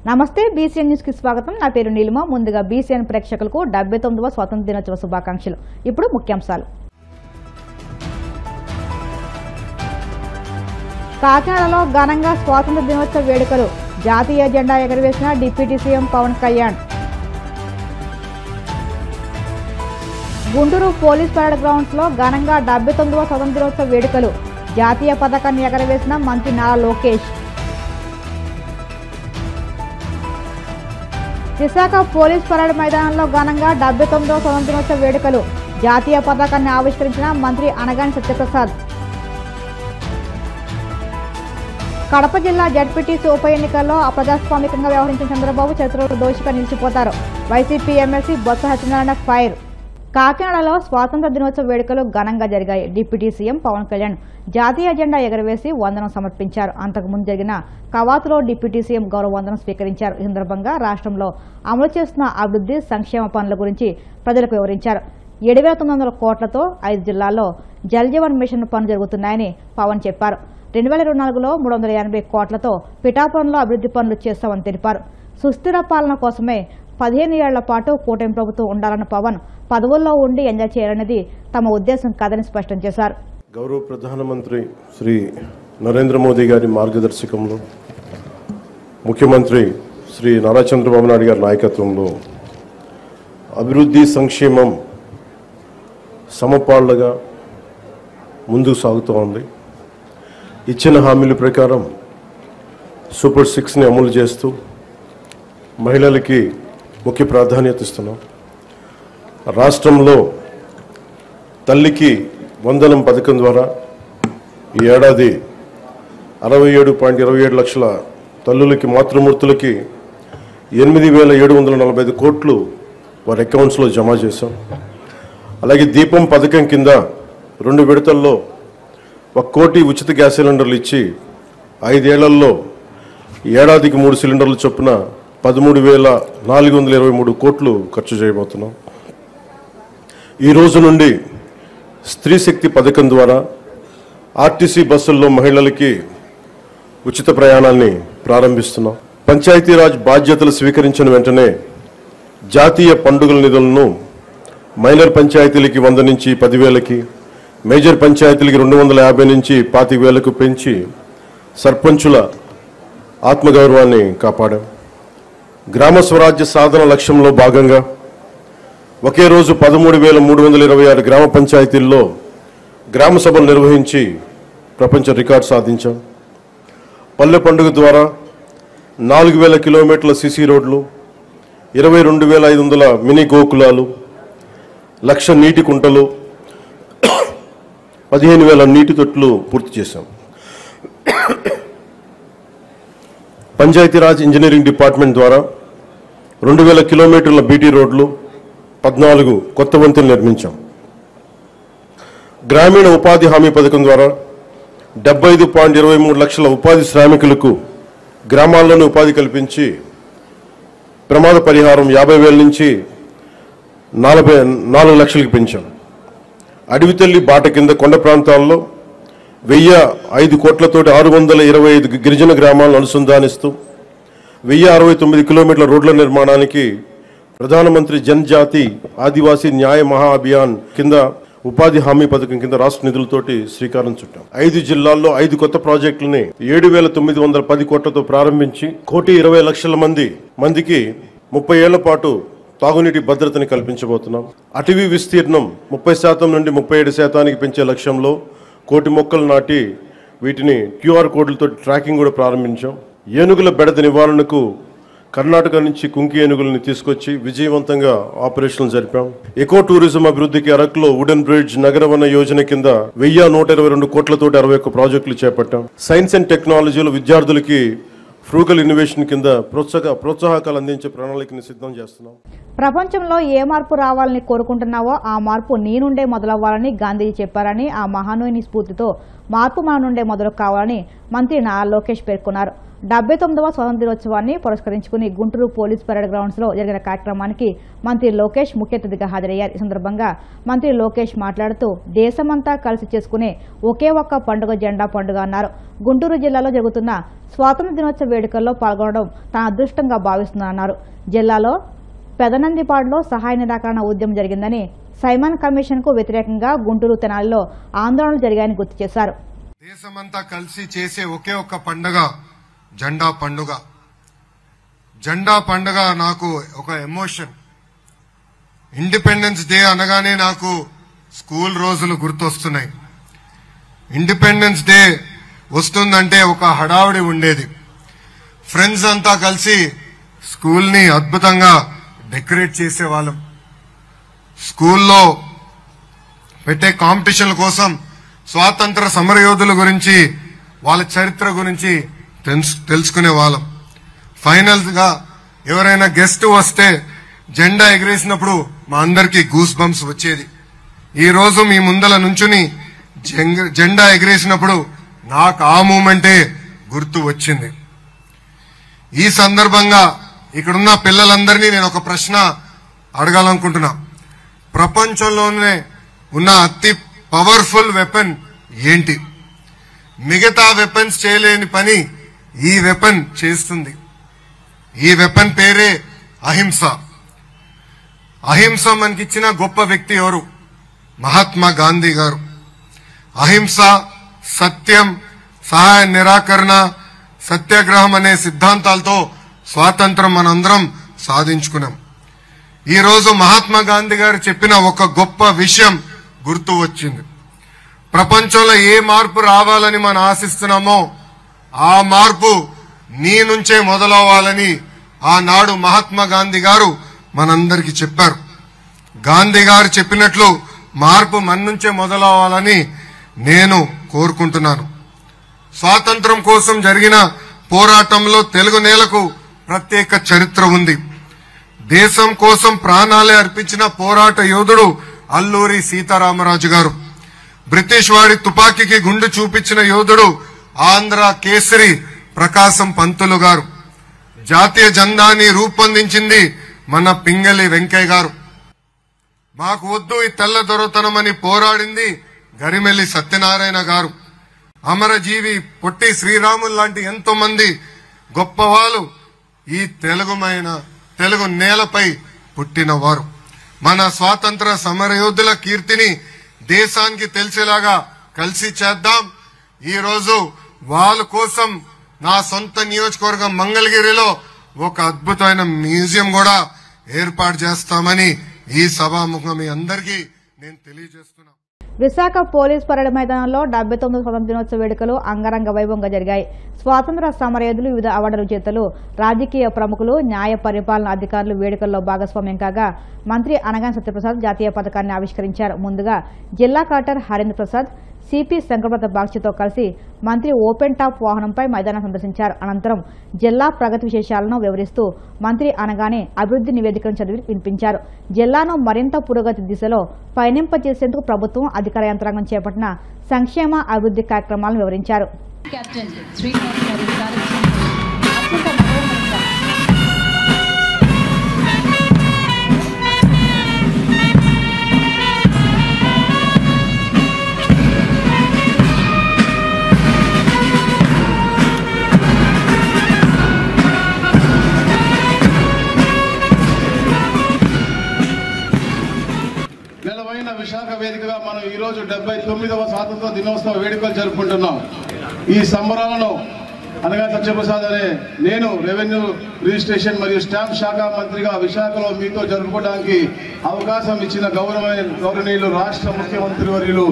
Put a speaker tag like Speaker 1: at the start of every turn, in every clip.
Speaker 1: నమస్తే BCN news కి స్వాగతం. నా పేరు నీలిమ. ముందుగా బీసీఎన్ ప్రేక్షకులకు 79వ స్వాతంత్ర దినోత్సవ శుభాకాంక్షలు. ఇప్పుడు ముఖ్యాంశాలు. కాకినాడలో ఘనంగా స్వాతంత్ర దినోత్సవ వేడుకలు. జాతీయ జెండా ఎగరవేసిన deputy CM Pawan Kalyan. Guntur police parade grounds లో ఘనంగా 79వ స్వాతంత్ర దినోత్సవ వేడుకలు. జాతీయ పతాకాన్ని ఎగరవేసిన మంత్రి నారా లోకేష్. విశాఖ పోలీస్ పరేడ్ మైదానంలో ఘనంగా 79వ స్వాతంత్ర దినోత్సవ వేడుకలు. జాతీయ పతాకాన్ని ఆవిష్కరించిన మంత్రి అనగాని సత్యప్రసాద్. కడప జిల్లా జడ్పీటీసీ ఉప ఎన్నికల్లో అప్రజాస్వామికంగా వ్యవహరించిన చంద్రబాబు చరిత్రలో దోషిగా నిలిచిపోతారు. YCP MLC Botsa Satyanarayana fire. కాకినాడలో స్వాతంత్ర దినోత్సవ వేడుకలు ఘనంగా జరిగాయి. డిప్యూటీ సీఎం పవన్ కళ్యాణ్ జాతీయ జెండా ఎగరవేసి వందనం సమర్పించారు. అంతకుముందు జరిగిన కవాతులో డిప్యూటీ సీఎం గౌరవ వందనం స్వీకరించారు. ఈ సందర్భంగా రాష్ట్రంలో అమలు చేస్తున్న అభివృద్ధి సంక్షేమ పనుల గురించి ప్రజలకు వివరించారు. 7,900 కోట్లతో 5 జిల్లాల్లో జల్ జీవన్ మిషన్ పనులు జరుగుతున్నాయని పవన్ చెప్పారు. 2024లో 380 కోట్లతో పిఠాపురంలో అభివృద్ధి పనులు చేస్తామని తెలిపారు. సుస్థిర పాలన కోసమే 15 ఏళ్ల పాటు కూటమి ప్రభుత్వం ఉండాలన్న పవన్ పదవుల్లో ఉండి ఎంజాయ్ చేయాలనేది తమ ఉద్దేశం కాదని స్పష్టం చేశారు.
Speaker 2: గౌరవ ప్రధానమంత్రి శ్రీ నరేంద్ర మోదీ గారి మార్గదర్శకంలో ముఖ్యమంత్రి శ్రీ నారా చంద్రబాబు నాయుడు గారి నాయకత్వంలో అభివృద్ధి సంక్షేమం సమపాళ్లుగా ముందుకు సాగుతూ ఉంది. ఇచ్చిన హామీల ప్రకారం సూపర్ 6ని అమలు చేస్తూ మహిళలకి ముఖ్య ప్రాధాన్యత ఇస్తున్నాం. రాష్ట్రంలో తల్లికి వందనం పథకం ద్వారా ఈ ఏడాది 67.27 లక్షల తల్లులకి మాతృమూర్తులకి 8,745 కోట్లు వారి అకౌంట్స్లో జమ చేశాం. అలాగే దీపం పథకం కింద 2 విడతల్లో 1 కోటి ఉచిత గ్యాస్ సిలిండర్లు ఇచ్చి 5 ఏళ్లలో ఏడాదికి 3 సిలిండర్లు చొప్పున 13,423 కోట్లు ఖర్చు చేయబోతున్నాం. ఈ రోజు నుండి స్త్రీ శక్తి పథకం ద్వారా ఆర్టీసీ బస్సుల్లో మహిళలకి ఉచిత ప్రయాణాన్ని ప్రారంభిస్తున్నాం. పంచాయతీరాజ్ బాధ్యతలు స్వీకరించిన వెంటనే జాతీయ పండుగల నిధులను మైనర్ పంచాయతీలకి 100 నుంచి 10,000కి, మేజర్ పంచాయతీలకి 250 నుంచి 25,000కు పెంచి సర్పంచుల ఆత్మగౌరవాన్ని కాపాడాం. గ్రామ స్వరాజ్య సాధన లక్ష్యంలో భాగంగా ఒకే రోజు 13,326 గ్రామ పంచాయతీల్లో గ్రామ సభలు నిర్వహించి ప్రపంచ రికార్డు సాధించాం. పల్లె పండుగ ద్వారా 4,000 కిలోమీటర్ల సీసీ రోడ్లు, 22,500 మినీ గోకులాలు, 1,00,000 నీటి కుంటలు, 15,000 నీటి తొట్లు పూర్తి చేశాం. పంచాయతీరాజ్ ఇంజనీరింగ్ డిపార్ట్మెంట్ ద్వారా 2,000 కిలోమీటర్ల బీటీ రోడ్లు, 14 కొత్త వంతెనలు నిర్మించాం. గ్రామీణ ఉపాధి హామీ పథకం ద్వారా 75.23 లక్షల ఉపాధి శ్రామికులకు గ్రామాల్లోనే ఉపాధి కల్పించి ప్రమాద పరిహారం 50,000 నుంచి 4 లక్షలకు పెంచాం. అడవితల్లి బాట కింద కొండ ప్రాంతాల్లో 1,005 కోట్లతోటి 625 గిరిజన గ్రామాలను అనుసంధానిస్తూ 1,069 కిలోమీటర్ల రోడ్ల నిర్మాణానికి ప్రధానమంత్రి జనజాతి ఆదివాసీ న్యాయ మహా అభియాన్ కింద ఉపాధి హామీ పథకం కింద రాష్ట్ర నిధులతోటి శ్రీకారం చుట్టాం. 5 జిల్లాల్లో 5 కొత్త ప్రాజెక్టులని 7,910 కోట్లతో ప్రారంభించి 1,20,00,000 మందికి 30 ఏళ్ల పాటు తాగునీటి భద్రతని కల్పించబోతున్నాం. అటవీ విస్తీర్ణం 30% నుండి 37% పెంచే లక్ష్యంలో 1 కోటి మొక్కలు నాటి వీటిని QR కోడ్లతో ట్రాకింగ్ కూడా ప్రారంభించాం. ఏనుగుల బెడద నివారణకు కర్ణాటక నుంచి కుంకి ఏనుగులను తీసుకొచ్చి విజయవంతంగా ఆపరేషన్లు జరిపాం. ఎకో టూరిజం అభివృద్ధికి అరకులో వుడెన్ బ్రిడ్జ్ నగరవన యోజన కింద 1,122 కోట్లతోటి 61 ప్రాజెక్టులు చేపట్టాం. సైన్స్ అండ్ టెక్నాలజీలో విద్యార్థులకి ఫ్రూగల్ ఇన్నోవేషన్ కింద ప్రోత్సాహకాలు అందించే ప్రణాళికని సిద్ధం చేస్తున్నాం.
Speaker 1: ప్రపంచంలో ఏ మార్పు రావాలని కోరుకుంటున్నావో ఆ మార్పు నీ నుండే మొదలవ్వాలని గాంధీజీ చెప్పారని, ఆ మహానీయుని స్ఫూర్తితో మార్పు మన నుండే మొదలు కావాలని మంత్రి నారా లోకేష్ పేర్కొన్నారు. 79వ స్వాతంత్ర దినోత్సవాన్ని పురస్కరించుకుని గుంటూరు పోలీస్ పరేడ్ గ్రౌండ్స్ లో జరిగిన కార్యక్రమానికి మంత్రి లోకేష్ ముఖ్య అతిథిగా హాజరయ్యారు. ఈ సందర్భంగా మంత్రి లోకేష్ మాట్లాడుతూ దేశమంతా కలిసి చేసుకునే ఒకే ఒక్క పండుగ జెండా పండుగ అన్నారు. గుంటూరు జిల్లాలో జరుగుతున్న స్వాతంత్ర దినోత్సవ వేడుకల్లో పాల్గొనడం తన అదృష్టంగా భావిస్తున్నారన్నారు. జిల్లాలో పెదనందిపాడులో సహాయ నిరాకరణ ఉద్యమం జరిగిందని, సైమన్ కమిషన్ కు వ్యతిరేకంగా గుంటూరు తెనాలిలో ఆందోళనలు జరిగాయని గుర్తు చేశారు.
Speaker 3: దేశమంతా కలిసి చేసే ఒకే ఒక్క పండుగ జెండా పండుగ. జెండా పండుగ నాకు ఒక ఎమోషన్. ఇండిపెండెన్స్ డే అనగానే నాకు స్కూల్ రోజులు గుర్తొస్తున్నాయి. ఇండిపెండెన్స్ డే వస్తుందంటే ఒక హడావుడి ఉండేది. ఫ్రెండ్స్ అంతా కలిసి స్కూల్ ని అద్భుతంగా డెకరేట్ చేసేవాళ్ళం. స్కూల్లో పెట్టే కాంపిటీషన్ల కోసం స్వాతంత్ర సమరయోధుల గురించి, వాళ్ళ చరిత్ర గురించి తెలుసుకునే వాళ్ళం. ఫైనల్ గా ఎవరైనా గెస్ట్ వస్తే జెండా ఎగరేసినప్పుడు మా అందరికీ గూస్ బంప్స్ వచ్చేది. ఈ రోజు మీ ముందల నుంచుని జెండా ఎగరేసినప్పుడు నాకు ఆ మూమెంటే గుర్తు వచ్చింది. ఈ సందర్భంగా ఇక్కడున్న పిల్లలందరినీ నేను ఒక ప్రశ్న అడగాలనుకుంటున్నా. ప్రపంచంలోనే ఉన్న అతి పవర్ఫుల్ వెపన్ ఏంటి? మిగతా వెపన్స్ చేయలేని పని ఈ వెపన్ చేస్తుంది. ఈ వెపన్ పేరే అహింస. అహింస మనకిచ్చిన గొప్ప వ్యక్తి ఎవరు? మహాత్మా గాంధీ గారు. అహింస, సత్యం, సహాయ నిరాకరణ, సత్యాగ్రహం అనే సిద్ధాంతాలతో స్వాతంత్రం మనందరం సాధించుకున్నాం. ఈ రోజు మహాత్మా గాంధీ గారు చెప్పిన ఒక గొప్ప విషయం గుర్తు వచ్చింది. ప్రపంచంలో ఏ మార్పు రావాలని మనం ఆశిస్తున్నామో ఆ మార్పు నీ నుంచే మొదలవ్వాలని ఆనాడు మహాత్మా గాంధీ గారు మనందరికీ చెప్పారు. గాంధీ గారు చెప్పినట్లు మార్పు మన నుంచే మొదలవ్వాలని నేను కోరుకుంటున్నాను. స్వాతంత్రం కోసం జరిగిన పోరాటంలో తెలుగు నేలకు ప్రత్యేక చరిత్ర ఉంది. దేశం కోసం ప్రాణాలే అర్పించిన పోరాట యోధుడు అల్లూరి సీతారామరాజు గారు. బ్రిటిష్ వాడి తుపాకీకి గుండు చూపించిన యోధుడు ఆంధ్ర కేసరి ప్రకాశం పంతులు గారు. జాతీయ జెండాని రూపొందించింది మన పింగళి వెంకయ్య గారు. మాకు వద్దు ఈ తెల్ల దొరతనమని పోరాడింది గరిమెల్లి సత్యనారాయణ గారు. అమరజీవి పొట్టి శ్రీరాములు లాంటి ఎంతో మంది గొప్పవాళ్ళు ఈ తెలుగు నేలపై పుట్టినవారు. మన స్వాతంత్ర సమరయోధుల కీర్తిని దేశానికి తెలిసేలాగా కలిసి చేద్దాం. ఈ రోజు వాళ్ళ కోసం నా సొంత నియోజకవర్గం మంగళగిరిలో ఒక అద్భుతమైన మ్యూజియం కూడా ఏర్పాటు చేస్తామని ఈ సభాముఖం మీ అందరికీ నేను తెలియజేస్తున్నా.
Speaker 1: విశాఖ పోలీస్ పరేడ్ మైదానంలో 79వ స్వాతంత్ర దినోత్సవ వేడుకలు అంగరంగ వైభవంగా జరిగాయి. స్వాతంత్ర సమరయోధులు, వివిధ అవార్డుల విజేతలు, రాజకీయ ప్రముఖులు, న్యాయ పరిపాలన అధికారులు వేడుకల్లో భాగస్వామ్యం కాగా మంత్రి అనగాని సత్యప్రసాద్ జాతీయ పతాకాన్ని ఆవిష్కరించారు. ముందుగా జిల్లా కలెక్టర్ హరేంద్ర ప్రసాద్, సిపి శంకరప్రతాప్ బాగ్చితో కలిసి మంత్రి ఓపెన్ టాప్ వాహనంపై మైదానం సందర్శించారు. అనంతరం జిల్లా ప్రగతి విశేషాలను వివరిస్తూ మంత్రి అనగానే అభివృద్ధి నివేదికను చదివి వినిపించారు. జిల్లాను మరింత పురోగతి దిశలో పయనింపజేసేందుకు ప్రభుత్వం అధికార యంత్రాంగం చేపట్టిన సంక్షేమ అభివృద్ధి కార్యక్రమాలను వివరించారు.
Speaker 4: విశాఖ వేదికగా మనం ఈ రోజు 79వ స్వాతంత్ర దినోత్సవ వేడుకలు జరుపుకుంటున్నాం. ఈ సంబరాలను అనగా సత్యప్రసాద్ అనే నేను రెవెన్యూ రిజిస్ట్రేషన్ మరియు స్టాంప్ శాఖ మంత్రిగా విశాఖలో మీతో జరుపుకోవడానికి అవకాశం ఇచ్చిన గౌరవనీయులు రాష్ట్ర ముఖ్యమంత్రి వర్యులు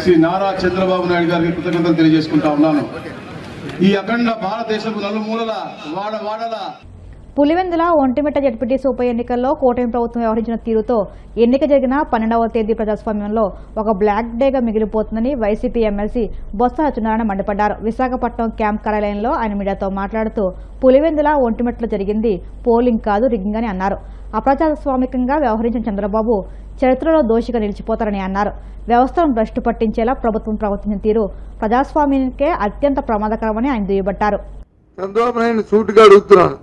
Speaker 4: శ్రీ నారా చంద్రబాబు నాయుడు గారికి కృతజ్ఞతలు తెలియజేసుకుంటా ఉన్నాను. ఈ అఖండ భారతదేశపు నలుమూలల వాడవాడల
Speaker 1: పులివెందుల ఒంటిమిట్ట జడ్పీటీసీ ఉప ఎన్నికల్లో కూటమి ప్రభుత్వం వ్యవహరించిన తీరుతో ఎన్నిక జరిగిన 12వ తేదీ ప్రజాస్వామ్యంలో ఒక బ్లాక్ డేగా మిగిలిపోతుందని వైసీపీ ఎమ్మెల్సీ బొత్స సత్యనారాయణ మండిపడ్డారు. విశాఖపట్నం క్యాంప్ కార్యాలయంలో ఆయన మీడియాతో మాట్లాడుతూ పులివెందుల ఒంటిమిట్టలో జరిగింది పోలింగ్ కాదు, రిగ్గింగ్ అని అన్నారు. అప్రజాస్వామికంగా వ్యవహరించిన చంద్రబాబు చరిత్రలో దోషిగా నిలిచిపోతారని అన్నారు. వ్యవస్థను భ్రష్టు పట్టించేలా ప్రభుత్వం ప్రవర్తించిన తీరు ప్రజాస్వామ్యానికే అత్యంత ప్రమాదకరమని ఆయన దుయ్యబట్టారు.
Speaker 5: చంద్రబాబు నాయుడు సూటిగా అడుగుతున్నాను,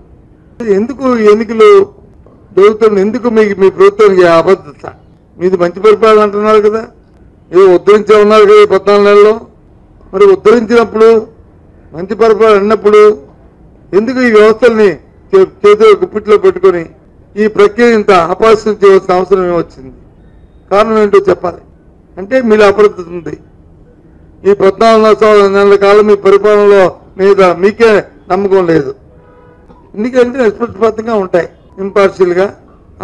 Speaker 5: ఎందుకు ఎన్నికలు జరుగుతుంది, ఎందుకు మీకు మీ ప్రభుత్వానికి అబద్ధత? మీది మంచి పరిపాలన అంటున్నారు కదా, ఏదో ఉద్ధరించే ఉన్నారు కదా 14 నెలల్లో. మరి ఉద్ధరించినప్పుడు మంచి పరిపాలన అన్నప్పుడు ఎందుకు ఈ వ్యవస్థల్ని చేతిలో గుప్పిట్లో పెట్టుకుని ఈ ప్రక్రియ ఇంత అపాస్యం చేయవలసిన అవసరం ఏమొచ్చింది? కారణం ఏంటో చెప్పాలి. అంటే మీరు అప్రదత్త ఉంది. ఈ 14 నెలల కాలం మీ పరిపాలనలో మీద మీకే నమ్మకం లేదు. ఎందుకంటే నిష్పక్షపాతంగా ఉంటాయి, ఇంపార్షియల్ గా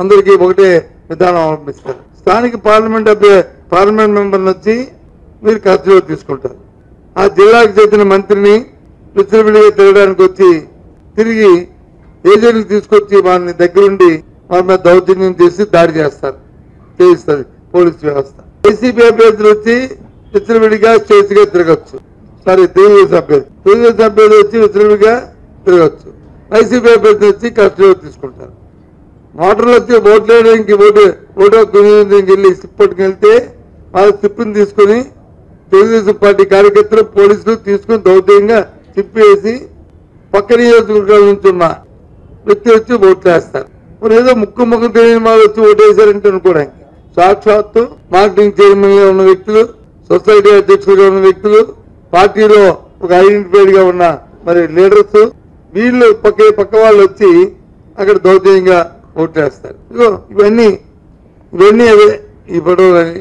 Speaker 5: అందరికీ ఒకటే విధానం అవలంబిస్తారు. స్థానిక పార్లమెంట్ మెంబర్ని వచ్చి మీరు ఖర్చులో తీసుకుంటారు. ఆ జిల్లాకు చెందిన మంత్రిని విచ్చలవిడిగా తిరగడానికి వచ్చి తిరిగి ఏజెంట్లు తీసుకొచ్చి వారిని దగ్గరుండి వారి మీద దౌర్జన్యం చేసి దాడి చేయిస్తుంది పోలీసు వ్యవస్థ. వైసీపీ అభ్యర్థులు వచ్చి విచ్చలవిడిగా స్వేచ్ఛగా తిరగచ్చు. తెలుగుదేశం అభ్యర్థులు వచ్చి విచ్చలవిడిగా తిరగచ్చు. వైసీపీ అభ్యర్థులు వచ్చి కస్టడీలో తీసుకుంటారు. ఓటర్లు వచ్చి ఓటు వెళ్ళి స్లిప్ పట్టుకెళ్తే వాళ్ళ స్లిప్ని తీసుకుని తెలుగుదేశం పార్టీ కార్యకర్తలు పోలీసులు తీసుకుని దౌర్జన్యంగా తిప్పేసి పక్క నియోజకవర్గాల నుంచి ఉన్న వ్యక్తి వచ్చి ఓట్లు వేస్తారు. మరి ఏదో ముక్కు తెలియని వాళ్ళు వచ్చి ఓటేశారంటే అనుకోవడానికి సాక్షాత్తు మార్కెటింగ్ చైర్మన్ గా ఉన్న వ్యక్తులు, సొసైటీ అధ్యక్షులుగా ఉన్న వ్యక్తులు, పార్టీలో ఒక ఐడెంటిఫైడ్ గా ఉన్న మరి లీడర్స్, వీళ్ళు పక్క వాళ్ళు వచ్చి అక్కడ దౌర్జన్యంగా ఓట్లు వేస్తారు. ఇవన్నీ అవే ఈ ఫోటోలు అని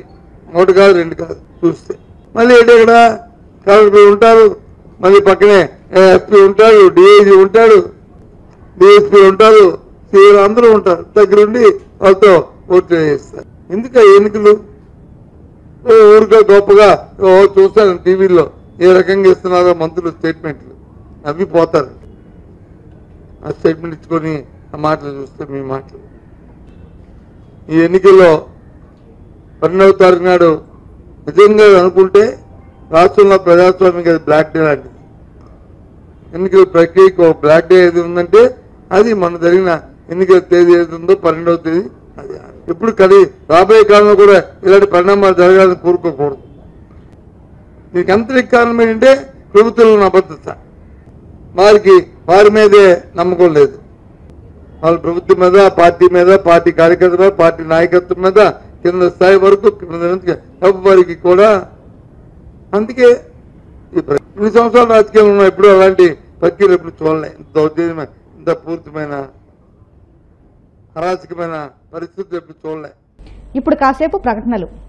Speaker 5: 1 కాదు 2 కాదు చూస్తే. మళ్ళీ ఏంటి ఇక్కడ కలెక్టర్ ఉంటారు, మళ్ళీ పక్కనే ఎస్పీ ఉంటాడు, డిఐజీ ఉంటాడు, డిఎస్పీ ఉంటారు, సీఎం అందరూ ఉంటారు. దగ్గరుండి వాళ్ళతో ఓట్లు వేస్తారు. ఎందుకు ఎన్నికలు ఊరిగా గొప్పగా చూస్తాను టీవీలో ఏ రకంగా ఇస్తున్నారో మంత్రులు స్టేట్మెంట్లు అవి పోతారు. ఆ స్టేట్మెంట్ ఇచ్చుకొని ఆ మాటలు చూస్తే మీ మాటలు. ఈ ఎన్నికల్లో 12వ తారీఖు నాడు నిజంగా అనుకుంటే రాష్ట్రంలో ప్రజాస్వామ్యం అది బ్లాక్ డే లాంటిది. ఎన్నికల ప్రక్రియకు ఒక బ్లాక్ డే ఏది ఉందంటే అది మన జరిగిన ఎన్నికల తేదీ ఏది ఉందో 12వ తేదీ. అది ఎప్పుడు రాబోయే కాలంలో కూడా ఇలాంటి పరిణామాలు జరగాలని కోరుకోకూడదు. దీనికి అంతరిక కారణం ఏంటంటే ప్రభుత్వంలో అబద్ధత. వారి మీదే నమ్మకం లేదు. వాళ్ళ ప్రభుత్వం మీద, పార్టీ మీద, పార్టీ కార్యకర్తల మీద, పార్టీ నాయకత్వం మీద, కింద స్థాయి వరకు వారికి కూడా. అందుకే ఇన్ని సంవత్సరాలు రాజకీయాలు ఉన్నాయి, ఎప్పుడు అలాంటి ప్రక్రియలు ఎప్పుడు చూడలే. ఇంత దౌర్జన్యమైన, ఇంత పూర్తిమైన అరాచకమైన పరిస్థితులు ఎప్పుడు చూడలే.
Speaker 1: ఇప్పుడు కాసేపు ప్రకటనలు.